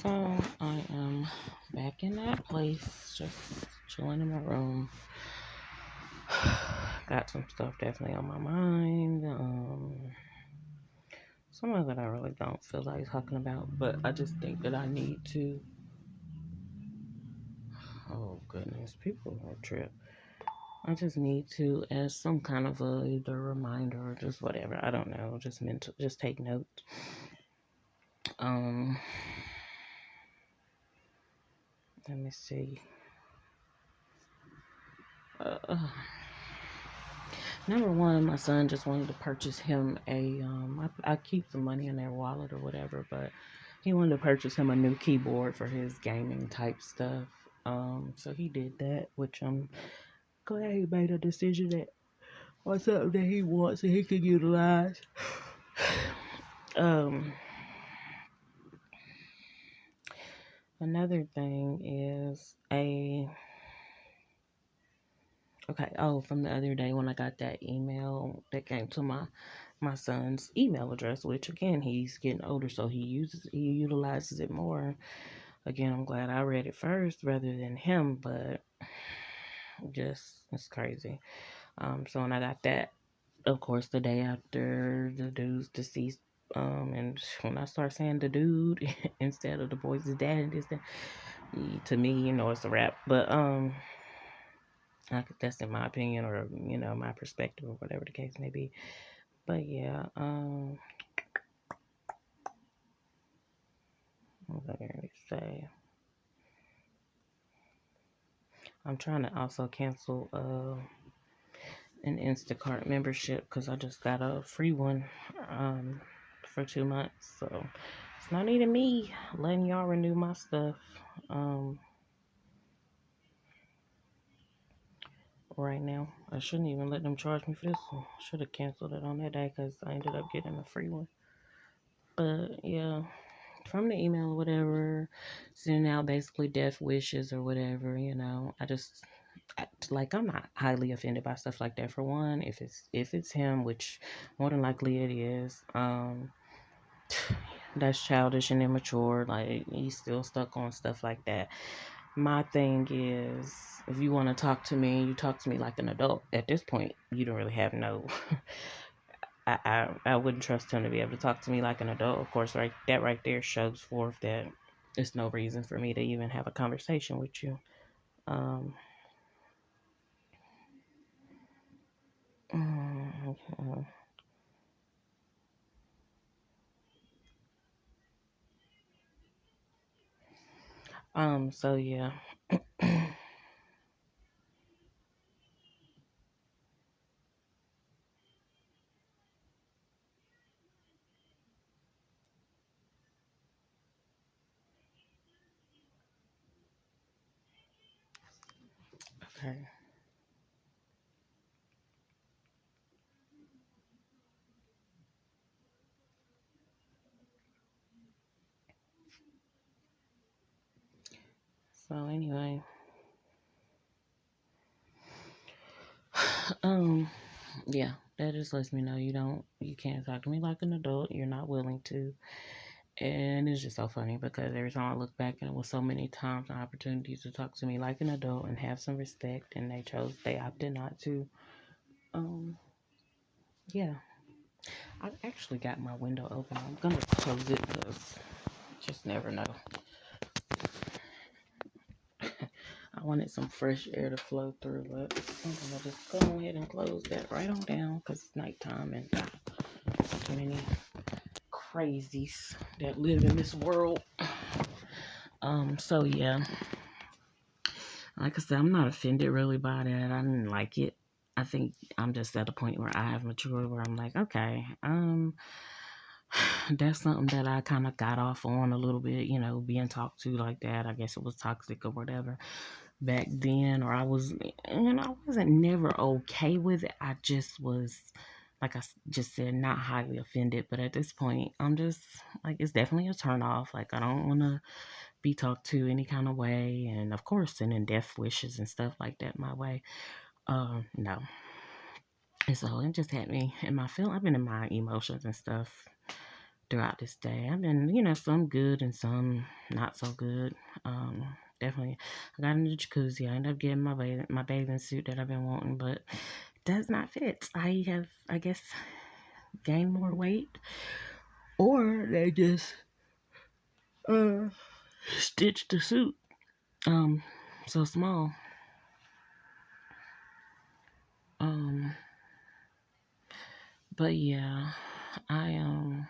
So I am back in that place, just chilling in my room. Got some stuff definitely on my mind. Some of it I really don't feel like talking about, but I just think that I need to. Oh goodness, people are trip. I just need to, as some kind of a either reminder or just whatever. I don't know. Just mental. Just take notes. Um, Let me see. Uh, Number one, my son just wanted to purchase him I keep the money in their wallet or whatever, but he wanted to purchase him a new keyboard for his gaming type stuff. So he did that, which I'm glad he made a decision that or something that he wants and he can utilize. Um, Another thing is from the other day when I got that email that came to my son's email address, which again he's getting older, so he utilizes it more. Again, I'm glad I read it first rather than him, but just it's crazy. So when I got that, of course, the day after the dude's deceased, and when I start saying the dude instead of the boy's dad and this, that, to me, it's a wrap. But that's in my opinion or my perspective or whatever the case may be. But yeah, what was I going to say? I'm trying to also cancel an Instacart membership because I just got a free one for 2 months. So it's not even me letting y'all renew my stuff right now. I shouldn't even let them charge me for this one. Should have canceled it on that day because I ended up getting a free one. But yeah, from the email or whatever, sending out basically death wishes or whatever, I'm not highly offended by stuff like that. For one, if it's him, which more than likely it is, that's childish and immature. Like he's still stuck on stuff like that. My thing is, if you want to talk to me, you talk to me like an adult. At this point, you don't really have no. I wouldn't trust him to be able to talk to me like an adult. Of course, right there shows forth that there's no reason for me to even have a conversation with you. Um, okay. So yeah. Okay. So anyway, um, yeah, that just lets me know you can't talk to me like an adult. You're not willing to. And it's just so funny because every time I look back and it was so many times and opportunities to talk to me like an adult and have some respect and they opted not to. Um, yeah. I actually got my window open. I'm gonna close it because just never know. I wanted some fresh air to flow through, but I'm gonna just go ahead and close that right on down because it's nighttime and too many crazies that live in this world. So yeah, like I said, I'm not offended really by that. I didn't like it. I think I'm just at a point where I have matured where I'm like, okay, that's something that I kind of got off on a little bit, being talked to like that. I guess it was toxic or whatever back then, or I was, I wasn't never okay with it. I just was, like just said, not highly offended. But at this point, I'm just like, it's definitely a turn off. Like, I don't want to be talked to any kind of way. And of course, sending death wishes and stuff like that my way. No. And so it just had me in my feel. I've been in my emotions and stuff throughout this day. I've been, some good and some not so good. Definitely, I got in the jacuzzi. I ended up getting my bathing suit that I've been wanting, but it does not fit. I have, I guess, gained more weight, or they just uh stitched the suit so small. Um, but yeah, I um.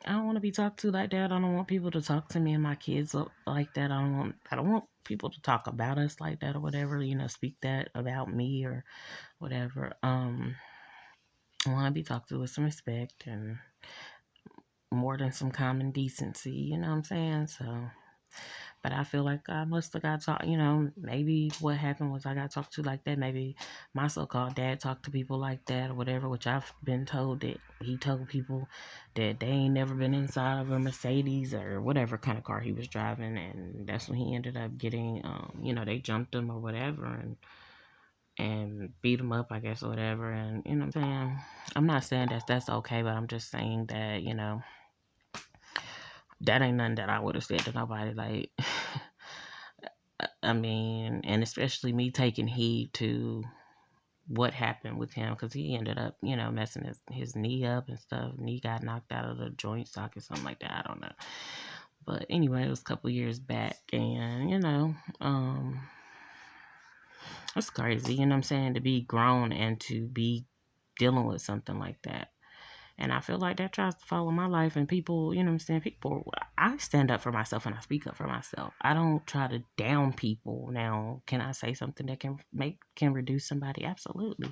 I don't want to be talked to like that. I don't want people to talk to me and my kids like that. I don't want people to talk about us like that or whatever, speak that about me or whatever. I want to be talked to with some respect and more than some common decency, you know what I'm saying? So, but I feel like I must have got talked, maybe what happened was I got talked to like that. Maybe my so-called dad talked to people like that or whatever, which I've been told that he told people that they ain't never been inside of a Mercedes or whatever kind of car he was driving. And that's when he ended up getting, they jumped him or whatever and beat him up, I guess, or whatever. And, you know what I'm saying? I'm not saying that's okay, but I'm just saying that, that ain't nothing that I would have said to nobody. Like, I mean, and especially me taking heed to what happened with him because he ended up, messing his knee up and stuff. Knee got knocked out of the joint socket, something like that. I don't know. But anyway, it was a couple years back, and it's crazy. You know what I'm saying? To be grown and to be dealing with something like that. And I feel like that tries to follow my life. And people, you know what I'm saying? People, I stand up for myself and I speak up for myself. I don't try to down people. Now, can I say something that can reduce somebody? Absolutely.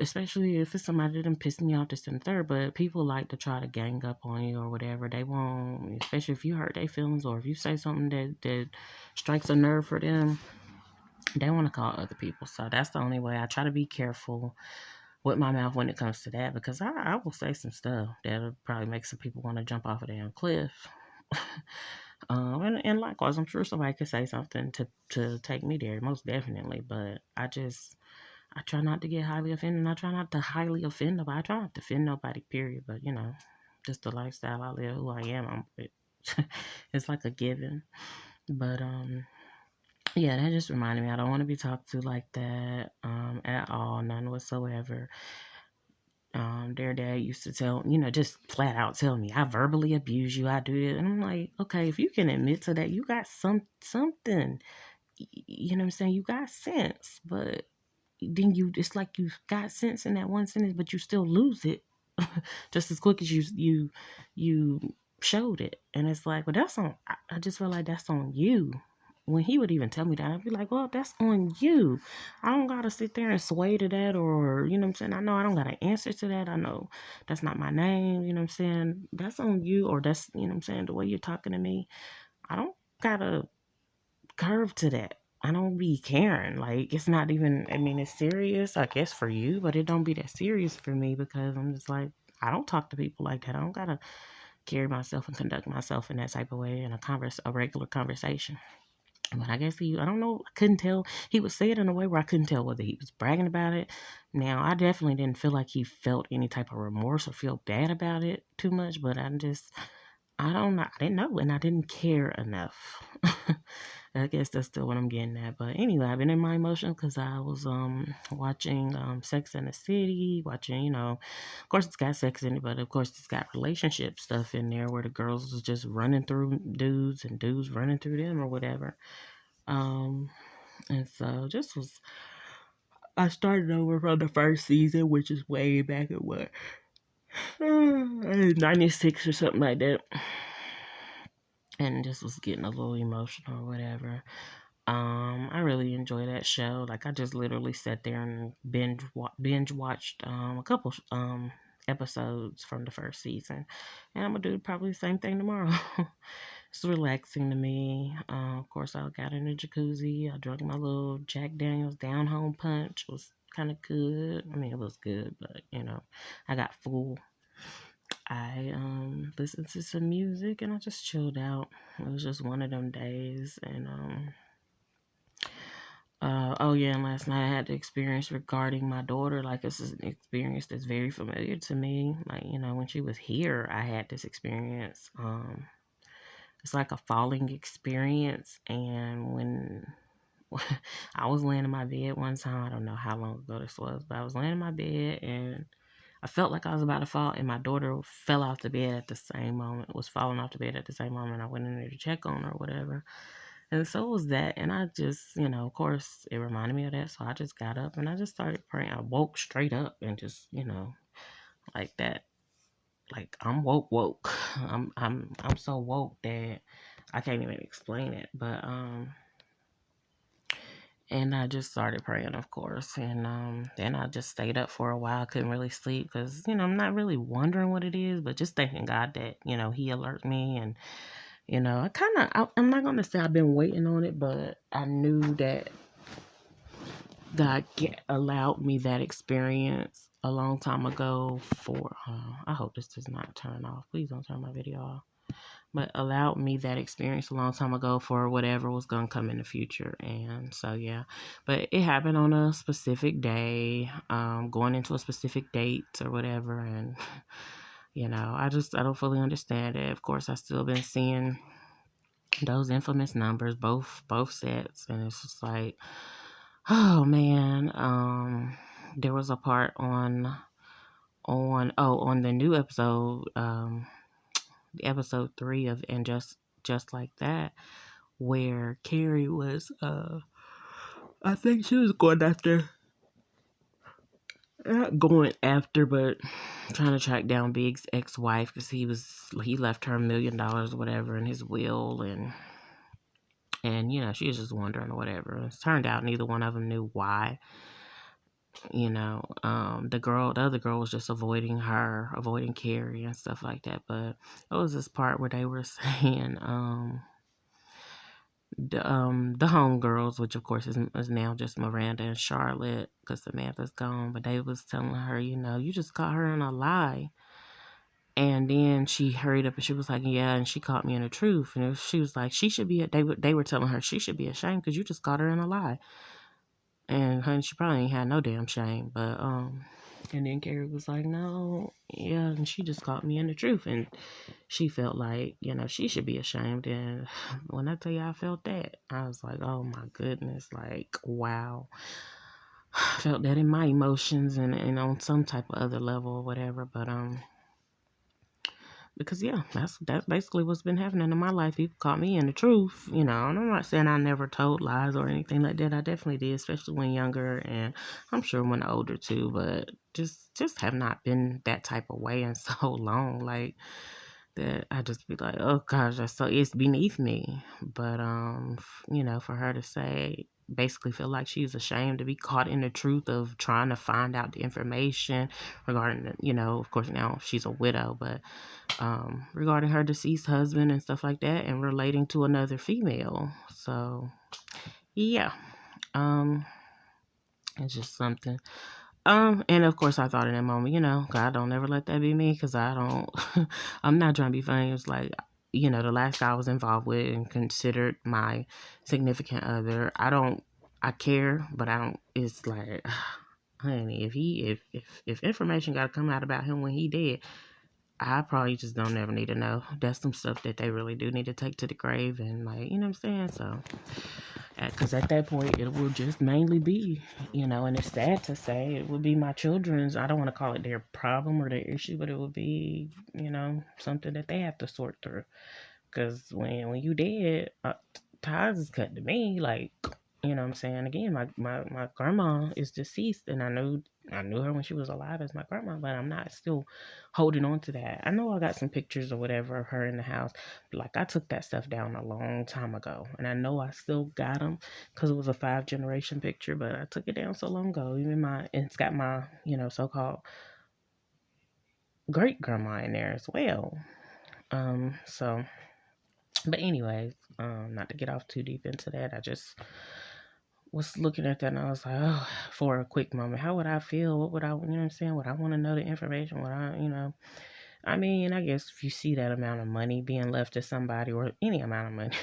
Especially if it's somebody that done pissed me off this and third. But people like to try to gang up on you or whatever. They won't, especially if you hurt their feelings or if you say something that strikes a nerve for them, they want to call other people. So that's the only way. I try to be careful with my mouth when it comes to that because I will say some stuff that'll probably make some people want to jump off a damn cliff. And likewise, I'm sure somebody could say something to take me there, most definitely. But I try not to get highly offended. And I try not to highly offend nobody. I try not to offend nobody, period. But just the lifestyle I live, who I am, it's like a given. But yeah, that just reminded me. I don't want to be talked to like that at all, none whatsoever. Their dad used to tell, just flat out tell me, I verbally abuse you, I do it. And I'm like, okay, if you can admit to that, you got something, you know what I'm saying? You got sense, but then it's like you got sense in that one sentence, but you still lose it just as quick as you showed it. And it's like, well, that's on, I just feel like that's on you. When he would even tell me that, I'd be like, well, that's on you. I don't got to sit there and sway to that or, you know what I'm saying? I know I don't got to answer to that. I know that's not my name, you know what I'm saying? That's on you, or that's, you know what I'm saying? The way you're talking to me, I don't got to curve to that. I don't be caring. Like, it's not even, I mean, it's serious, I guess, for you, but it don't be that serious for me because I'm just like, I don't talk to people like that. I don't got to carry myself and conduct myself in that type of way in a regular conversation. But I guess I don't know, I couldn't tell. He would say it in a way where I couldn't tell whether he was bragging about it. Now, I definitely didn't feel like he felt any type of remorse or feel bad about it too much, but I don't know. I didn't know, and I didn't care enough. I guess that's still what I'm getting at. But anyway, I've been in my emotions because I was watching Sex and the City, watching, of course it's got sex in it, but of course it's got relationship stuff in there where the girls was just running through dudes and dudes running through them or whatever. Um, and so I started over from the first season, which is way back at what, 96 or something like that. And just was getting a little emotional or whatever. I really enjoy that show. Like I just literally sat there and binge watched a couple episodes from the first season, and I'm gonna do probably the same thing tomorrow. It's relaxing to me. Of course, I got in the jacuzzi. I drank my little Jack Daniel's Down Home Punch. It was kind of good. I mean, it was good, but I got full. I listened to some music and I just chilled out. It was just one of them days, and Oh yeah, and last night I had the experience regarding my daughter. Like, this is an experience that's very familiar to me. Like, when she was here, I had this experience. It's like a falling experience, and when I was laying in my bed one time, I don't know how long ago this was, but I was laying in my bed and I felt like I was about to fall, and my daughter fell off the bed at the same moment, was falling off the bed at the same moment. I went in there to check on her or whatever. And so was that. And I just, of course, it reminded me of that. So I just got up and I just started praying. I woke straight up and just, like that. Like, I'm woke. I'm so woke that I can't even explain it. But and I just started praying, of course. And then I just stayed up for a while. I couldn't really sleep because, I'm not really wondering what it is, but just thanking God that, He alert me. And, I'm not going to say I've been waiting on it, but I knew that God allowed me that experience a long time ago for, I hope this does not turn off. Please don't turn my video off. But allowed me that experience a long time ago for whatever was going to come in the future. And so, yeah, but it happened on a specific day, going into a specific date or whatever. And, I don't fully understand it. Of course, I still been seeing those infamous numbers, both sets. And it's just like, oh man, there was a part on the new episode, episode 3 of And Just Like That, where Carrie was, I think she was not going after, but trying to track down Big's ex-wife because he left her $1 million or whatever in his will, and she was just wondering or whatever. It turned out neither one of them knew why. The other girl was just avoiding Carrie and stuff like that. But it was this part where they were saying, the homegirls, which of course is now just Miranda and Charlotte because Samantha's gone, but they was telling her, you just caught her in a lie. And then she hurried up and she was like, yeah, and she caught me in the truth. And she was like, they were telling her she should be ashamed because you just caught her in a lie. And honey, she probably ain't had no damn shame. But and then Carrie was like, no, yeah, and she just caught me in the truth. And she felt like, she should be ashamed. And when I tell you I felt that, I was like, oh my goodness, like, wow. I felt that in my emotions and on some type of other level or whatever. But because yeah, that's basically what's been happening in my life. People caught me in the truth, and I'm not saying I never told lies or anything like that. I definitely did, especially when younger, and I'm sure when older too. But just have not been that type of way in so long, like that. I just be like, oh gosh, it's beneath me. But for her to say, basically feel like she's ashamed to be caught in the truth of trying to find out the information regarding, of course now she's a widow, but regarding her deceased husband and stuff like that, and relating to another female. So yeah, it's just something. And of course I thought in that moment, God, don't ever let that be me, because I don't. I'm not trying to be funny. It's like, the last guy I was involved with and considered my significant other. I care, but I don't. It's like, honey, if information got to come out about him when he dead, I probably just don't ever need to know. That's some stuff that they really do need to take to the grave, and like, you know what I'm saying? So, because at that point, it will just mainly be, and it's sad to say, it would be my children's. I don't want to call it their problem or their issue, but it would be, something that they have to sort through. Because when you dead, ties is cut to me. Like, you know what I'm saying? Again, my grandma is deceased, and I knew her when she was alive as my grandma, but I'm not still holding on to that. I know I got some pictures or whatever of her in the house, but like, I took that stuff down a long time ago, and I know I still got them because it was a 5-generation picture, but I took it down so long ago. It's got my, so-called great grandma in there as well. So, but anyways, not to get off too deep into that, I just was looking at that and I was like, oh, for a quick moment, how would I feel? What would I, you know what I'm saying? Would I want to know the information? Would I, I mean, I guess if you see that amount of money being left to somebody or any amount of money,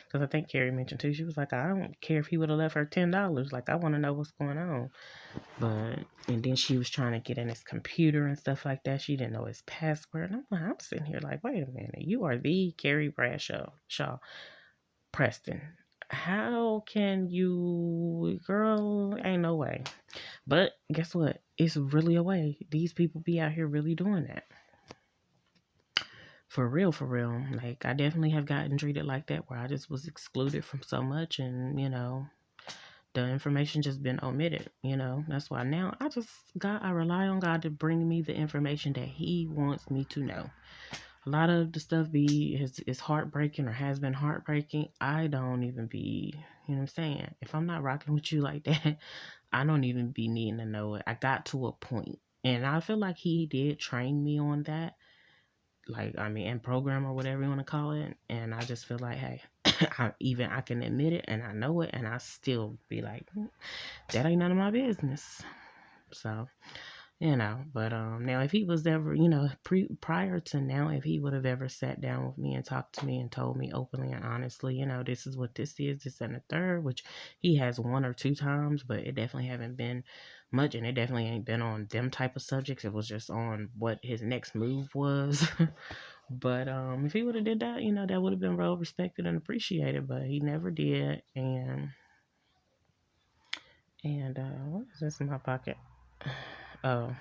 because I think Carrie mentioned too, she was like, I don't care if he would have left her $10. Like, I want to know what's going on. But, and then she was trying to get in his computer and stuff like that. She didn't know his password. And I'm sitting here like, wait a minute. You are the Carrie Bradshaw Shaw Preston. How can you, girl, ain't no way. But guess what? It's really a way. These people be out here really doing that. For real, for real. Like, I definitely have gotten treated like that where I just was excluded from so much and, the information just been omitted, That's why now I rely on God to bring me the information that He wants me to know. A lot of the stuff is heartbreaking or has been heartbreaking. I don't even be, you know what I'm saying? If I'm not rocking with you like that, I don't even be needing to know it. I got to a point, and I feel like He did train me on that, like, I mean, in program or whatever you want to call it. And I just feel like, hey, I can admit it and I know it, and I still be like, that ain't none of my business. So, but now if he was ever, prior to now, if he would have ever sat down with me and talked to me and told me openly and honestly, this is what this is, this and the third, which he has one or two times, but it definitely haven't been much, and it definitely ain't been on them type of subjects. It was just on what his next move was. But if he would have did that, that would have been well respected and appreciated, but he never did. And what is this in my pocket? Oh,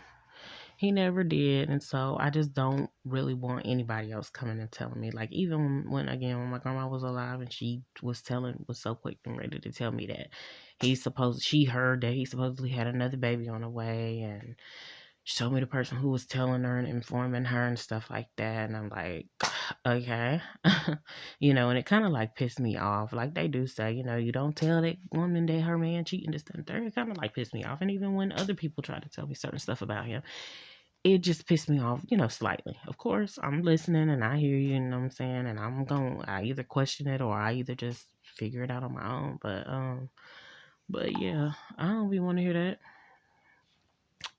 he never did. And so I just don't really want anybody else coming and telling me. Like, even when my grandma was alive and she was so quick and ready to tell me that she heard that he supposedly had another baby on the way, and showed me the person who was telling her and informing her and stuff like that. And I'm like, okay. And it kind of like pissed me off. Like they do say, you don't tell that woman that her man cheating, this and third. It kind of like pissed me off. And even when other people try to tell me certain stuff about him, it just pissed me off, slightly. Of course, I'm listening and I hear you, you know what I'm saying? And I either question it or I either just figure it out on my own. But yeah, I don't really want to hear that.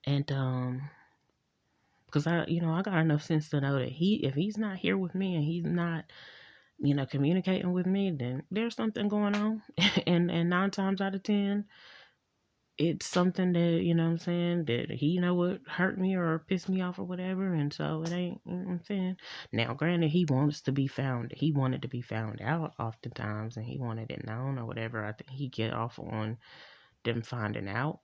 And because I got enough sense to know that if he's not here with me and he's not, communicating with me, then there's something going on. and 9 times out of 10, it's something that, what I'm saying, that he would hurt me or piss me off or whatever. And so it ain't, you know what I'm saying. Now, granted, he wanted to be found out oftentimes, and he wanted it known or whatever. I think he get off on them finding out.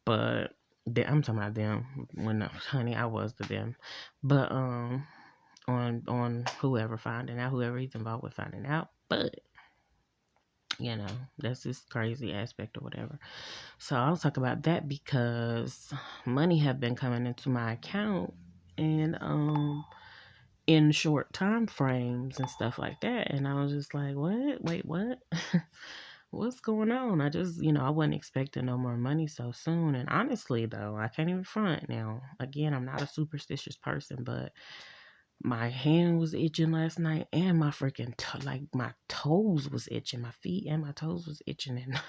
But I'm talking about them when, honey, I was the them. But on whoever finding out, whoever he's involved with finding out. But that's this crazy aspect or whatever. So I'll talk about that because money have been coming into my account and in short time frames and stuff like that. And I was just like, what? Wait, what? What's going on? I just, I wasn't expecting no more money so soon. And honestly, though, I can't even front now. Again, I'm not a superstitious person, but my hand was itching last night, and my freaking my toes was itching. My feet and my toes was itching, and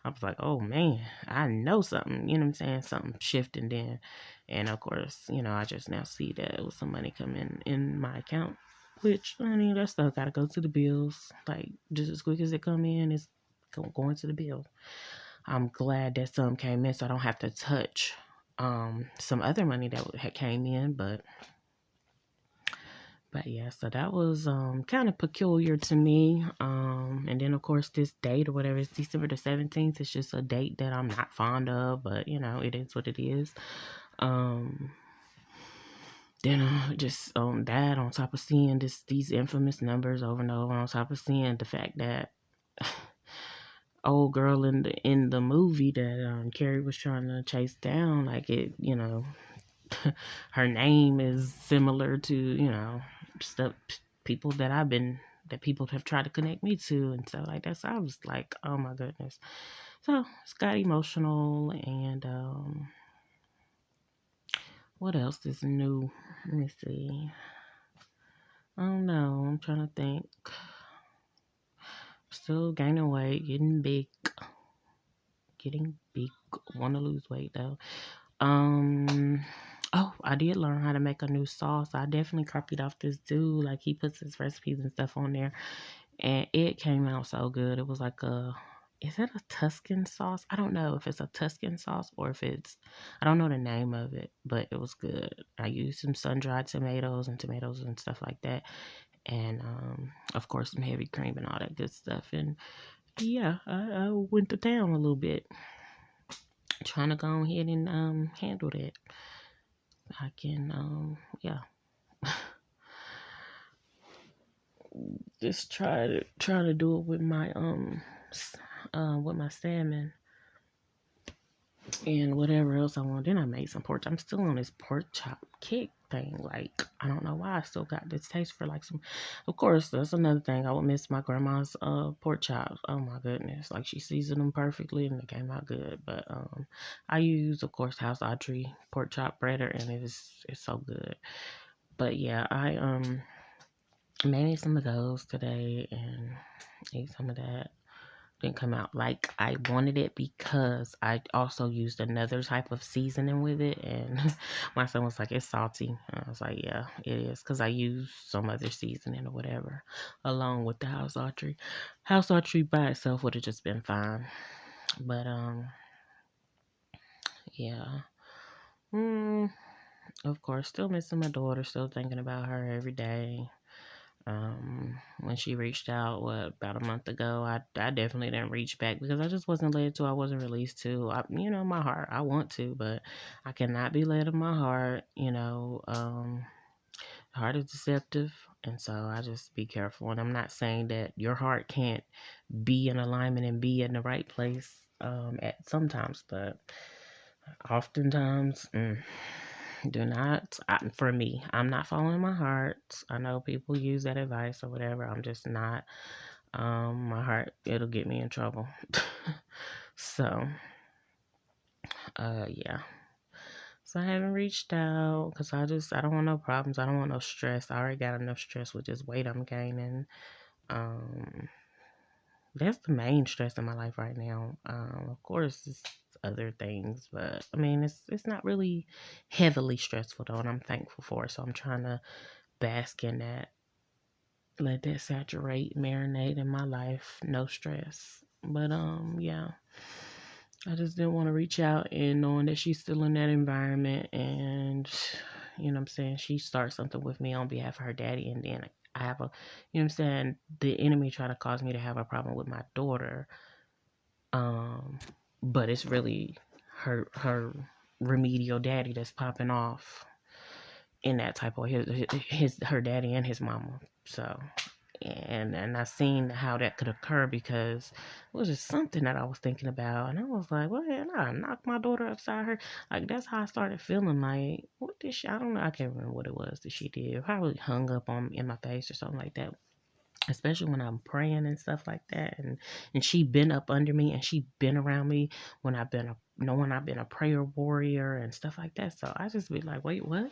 I was like, "Oh man, I know something." You know what I'm saying? Something shifting then, and of course, I just now see that it was some money coming in my account, which that stuff gotta go to the bills. Like just as quick as it come in, it's going to the bill. I'm glad that some came in, so I don't have to touch some other money that had came in, But yeah, so that was kind of peculiar to me. And then of course this date or whatever, it's December the 17th. It's just a date that I'm not fond of, but it is what it is. Then just on that, on top of seeing these infamous numbers over and over, on top of seeing the fact that old girl in the movie that Carrie was trying to chase down, like it, her name is similar to, stuff people that people have tried to connect me to and stuff like that. So I was like, oh my goodness. So it's got emotional. And what else is new? Let me see. I don't know. I'm trying to think. Still gaining weight, getting big. Want to lose weight though. Oh, I did learn how to make a new sauce. I definitely copied off this dude. Like, he puts his recipes and stuff on there, and it came out so good. It was like is it a Tuscan sauce? I don't know if it's a Tuscan sauce or if I don't know the name of it, but it was good. I used some sun-dried tomatoes and stuff like that. And, of course, some heavy cream and all that good stuff. And yeah, I went to town a little bit trying to go ahead and, handle that. I can, yeah, just try to do it with my salmon and whatever else I want. Then I made some pork. I'm still on this pork chop kick thing. Like, I don't know why I still got this taste for like some. Of course, that's another thing. I would miss my grandma's pork chops. Oh my goodness, like she seasoned them perfectly and they came out good. But I use, of course, House Audrey pork chop breader, and it's so good. But yeah, I made some of those today and ate some of that. Didn't come out like I wanted it because I also used another type of seasoning with it, and my son was like, "It's salty." And I was like, "Yeah, it is," because I used some other seasoning or whatever along with the House Audrey. House Audrey by itself would have just been fine, but yeah. Mm, of course, still missing my daughter. Still thinking about her every day. When she reached out, about a month ago, I definitely didn't reach back because I just wasn't led to. I wasn't released to. My heart. I want to, but I cannot be led of my heart. Heart is deceptive, and so I just be careful. And I'm not saying that your heart can't be in alignment and be in the right place at sometimes, but oftentimes. Do not, for me, I'm not following my heart. I know people use that advice or whatever. I'm just not. My heart, it'll get me in trouble. So, yeah. So I haven't reached out because I don't want no problems. I don't want no stress. I already got enough stress with this weight I'm gaining. Um, that's the main stress in my life right now. Of course, it's other things, but I mean, it's not really heavily stressful though, and I'm thankful for it. So I'm trying to bask in that, let that saturate, marinate in my life, no stress. But yeah, I just didn't want to reach out, and knowing that she's still in that environment, and you know what I'm saying, she starts something with me on behalf of her daddy, and then I have a, you know what I'm saying, the enemy try to cause me to have a problem with my daughter, um but it's really her remedial daddy that's popping off in that type of his her daddy and his mama. So and I seen how that could occur because it was just something that I was thinking about, and I was like, "Well, and I knocked my daughter upside her." Like that's how I started feeling. Like, what did she? I don't know. I can't remember what it was that she did. Probably hung up on in my face or something like that. Especially when I'm praying and stuff like that, and she been up under me and she been around me when I've been knowing I've been a prayer warrior and stuff like that. So I just be like, wait, what?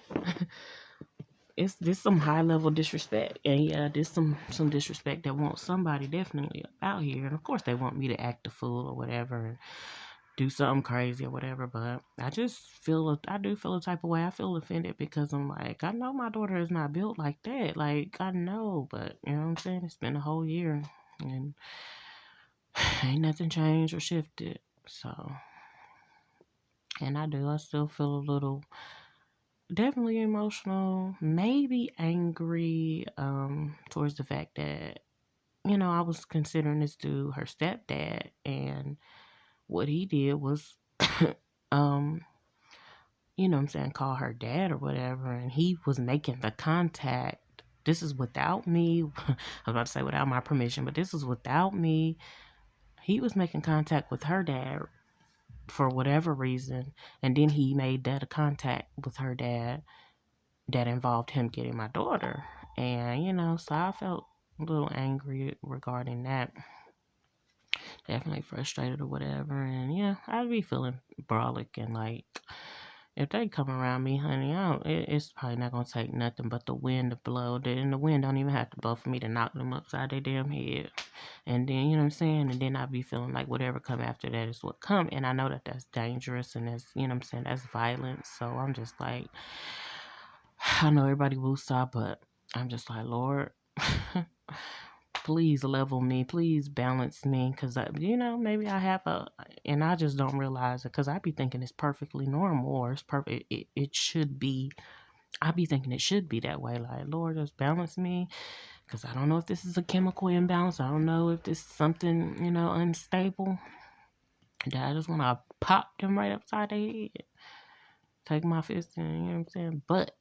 It's this some high level disrespect, and yeah, this some disrespect that wants somebody definitely out here, and of course they want me to act a fool or whatever and do something crazy or whatever. But I do feel a type of way. I feel offended because I'm like, I know my daughter is not built like that. Like I know, but you know what I'm saying. It's been a whole year, and ain't nothing changed or shifted. So, and I still feel a little definitely emotional, maybe angry, towards the fact that, I was considering this dude her stepdad, and what he did was, um, what I'm saying, call her dad or whatever, and he was making the contact. This is without me. I was about to say without my permission, but this is without me. He was making contact with her dad for whatever reason, and then he made that a contact with her dad that involved him getting my daughter. And, so I felt a little angry regarding that. Definitely frustrated or whatever. And yeah, I'd be feeling brolic and like, if they come around me, honey, it's probably not gonna take nothing but the wind to blow. And the wind don't even have to blow for me to knock them upside their damn head. And then, you know what I'm saying? And then I be feeling like whatever come after that is what come. And I know that that's dangerous and that's, you know what I'm saying, that's violence. So I'm just like, I know everybody will stop, but I'm just like, Lord, please level me, please balance me, because maybe I have and I just don't realize it, because I be thinking it's perfectly normal, or it's perfect. It should be. I be thinking it should be that way. Like, Lord, just balance me, because I don't know if this is a chemical imbalance. I don't know if this is something unstable. That I just want to pop them right upside their head, take my fist and you know what I'm saying, but.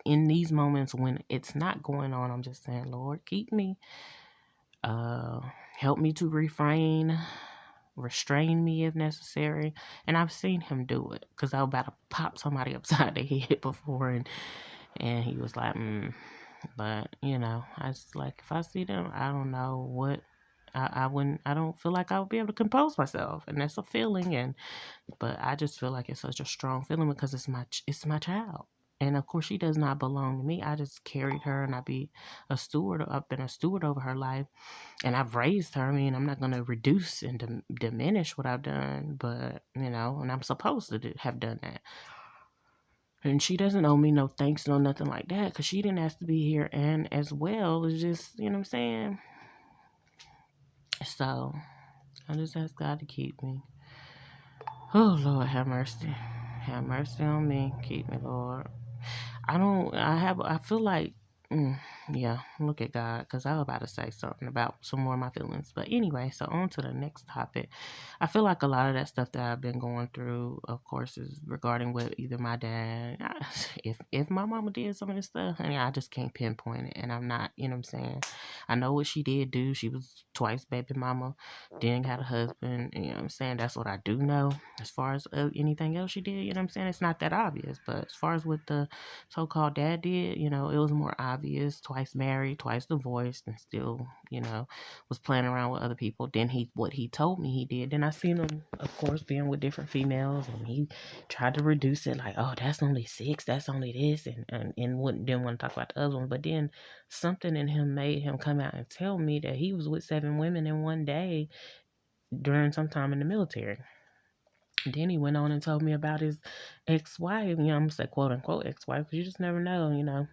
In these moments when it's not going on, I'm just saying, Lord, keep me. Uh, Help me to refrain, restrain me if necessary. And I've seen him do it, because I was about to pop somebody upside the head before, and he was like, But I just like, if I see them, I don't know what. I wouldn't. I don't feel like I would be able to compose myself, and that's a feeling. But I just feel like it's such a strong feeling because it's my child. And of course, she does not belong to me. I just carried her, and I've been a steward over her life, and I've raised her. I mean, I'm not going to reduce and diminish what I've done, but, and I'm supposed to have done that. And she doesn't owe me no thanks, no nothing like that, because she didn't ask to be here. And as well, it's just, you know what I'm saying? So, I just ask God to keep me. Oh, Lord, have mercy. Have mercy on me. Keep me, Lord. I feel like, yeah, look at God, because I was about to say something about some more of my feelings. But anyway, so on to the next topic. I feel like a lot of that stuff that I've been going through, of course, is regarding with either my dad. If my mama did some of this stuff, honey, I just can't pinpoint it. And I'm not, you know what I'm saying? I know what she did do. She was twice baby mama, then got a husband. You know what I'm saying? That's what I do know. As far as anything else she did, you know what I'm saying? It's not that obvious. But as far as with the so-called dad did, it was more obvious. Twice married, twice divorced, and still, was playing around with other people. Then what he told me he did. Then I seen him, of course, being with different females, and he tried to reduce it, like, oh, that's only 6, that's only this, and didn't want to talk about the other one. But then something in him made him come out and tell me that he was with 7 women in one day during some time in the military. Then he went on and told me about his ex-wife. I'm gonna say quote unquote ex-wife, because you just never know.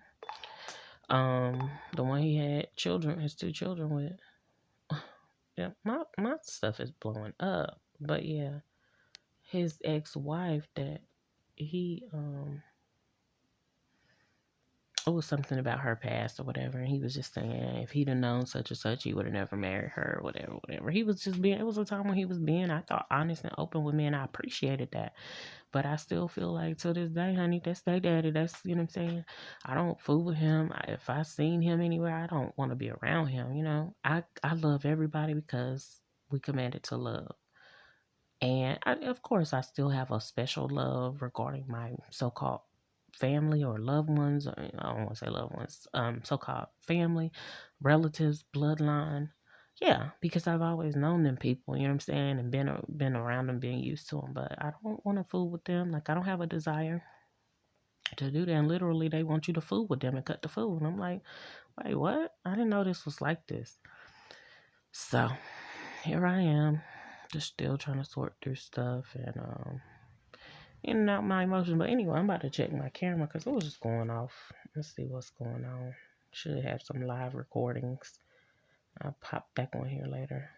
The one he had his 2 children with. Yeah, my stuff is blowing up. But yeah, his ex-wife that he it was something about her past or whatever, and he was just saying if he'd have known such and such, he would have never married her or whatever. He was just being. It was a time when he was being, I thought, honest and open with me, and I appreciated that. But I still feel like to this day, honey, that's their daddy. That's, you know what I'm saying? I don't fool with him. If I seen him anywhere, I don't want to be around him. I love everybody because we commanded to love. And of course, I still have a special love regarding my so-called family or loved ones. Or, I don't want to say loved ones. So-called family, relatives, bloodline. Yeah, because I've always known them people, you know what I'm saying, and been around them, being used to them. But I don't want to fool with them. Like, I don't have a desire to do that. And literally, they want you to fool with them and cut the food. And I'm like, wait, what? I didn't know this was like this. So here I am, just still trying to sort through stuff and in and out my emotions. But anyway, I'm about to check my camera because it was just going off. Let's see what's going on. Should have some live recordings. I'll pop back on here later.